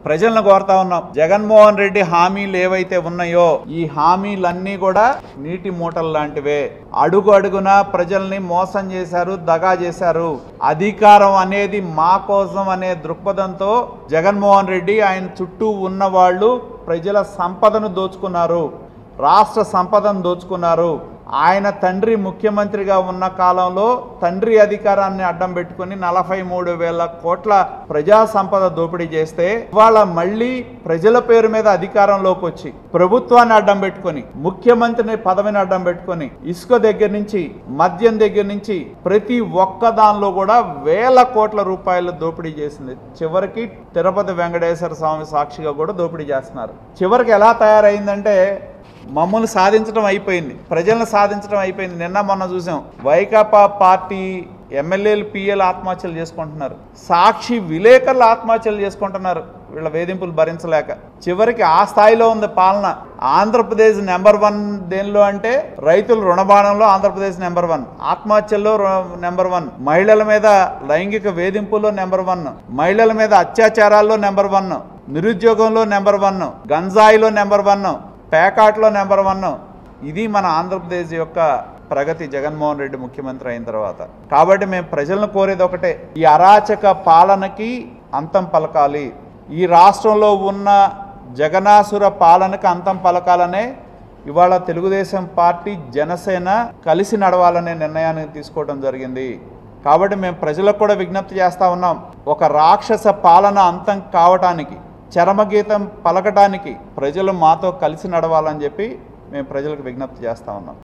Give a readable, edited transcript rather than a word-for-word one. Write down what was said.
ప్రజలను కోరుతా ఉన్నాం, జగన్మోహన్ రెడ్డి హామీలు ఏవైతే ఉన్నాయో ఈ హామీలన్నీ కూడా నీటి మూటలు లాంటివే. అడుగు అడుగున ప్రజల్ని మోసం చేశారు, దగా చేశారు. అధికారం అనేది మా కోసం అనే దృక్పథంతో జగన్మోహన్ రెడ్డి ఆయన చుట్టూ ఉన్న వాళ్ళు ప్రజల సంపదను దోచుకున్నారు, రాష్ట్ర సంపదను దోచుకున్నారు. ఆయన తండ్రి ముఖ్యమంత్రిగా ఉన్న కాలంలో తండ్రి అధికారాన్ని అడ్డం పెట్టుకుని 43,000 కోట్ల ప్రజా సంపద దోపిడీ చేస్తే ఇవాళ మళ్ళీ ప్రజల పేరు మీద అధికారంలోకి వచ్చి ప్రభుత్వాన్ని అడ్డం పెట్టుకుని ముఖ్యమంత్రిని పదవిని అడ్డం పెట్టుకుని ఇసుక దగ్గర నుంచి మద్యం దగ్గర నుంచి ప్రతి ఒక్క దానిలో కూడా 1,000 కోట్ల రూపాయలు దోపిడీ చేసింది. చివరికి తిరుపతి వెంకటేశ్వర స్వామి సాక్షిగా కూడా దోపిడీ చేస్తున్నారు. చివరికి ఎలా తయారైందంటే మమ్మల్ని సాధించడం అయిపోయింది, ప్రజలను సాధించడం అయిపోయింది. నిన్న మొన్న చూసాం, వైకాపా పార్టీ ఎమ్మెల్యేలు పిఎల్ ఆత్మహత్యలు చేసుకుంటున్నారు, సాక్షి విలేకరులు ఆత్మహత్యలు చేసుకుంటున్నారు వీళ్ళ వేధింపులు భరించలేక. చివరికి ఆ స్థాయిలో ఉంది పాలన. ఆంధ్రప్రదేశ్ నెంబర్ 1 దేనిలో అంటే రైతుల రుణభారంలో ఆంధ్రప్రదేశ్ నెంబర్ 1, ఆత్మహత్యల్లో నెంబర్ 1, మహిళల మీద లైంగిక వేధింపుల్లో నెంబర్ 1, మహిళల మీద అత్యాచారాల్లో నెంబర్ 1, నిరుద్యోగంలో నెంబర్ 1, గంజాయిలో నెంబర్ 1, పేకాట్లో నెంబర్ 1. ఇది మన ఆంధ్రప్రదేశ్ యొక్క ప్రగతి జగన్మోహన్ రెడ్డి ముఖ్యమంత్రి అయిన తర్వాత. కాబట్టి మేము ప్రజలను కోరేది ఒకటే, ఈ అరాచక పాలనకి అంతం పలకాలి. ఈ రాష్ట్రంలో ఉన్న జగనాసుర పాలనకి అంతం పలకాలనే ఇవాళ తెలుగుదేశం పార్టీ జనసేన కలిసి నడవాలనే నిర్ణయాన్ని తీసుకోవడం జరిగింది. కాబట్టి మేము ప్రజలకు కూడా విజ్ఞప్తి చేస్తూ ఉన్నాం, ఒక రాక్షస పాలన అంతం కావటానికి, చరమగీతం పలకటానికి ప్రజలు మాతో కలిసి నడవాలని చెప్పి మేము ప్రజలకు విజ్ఞప్తి చేస్తూ ఉన్నాం.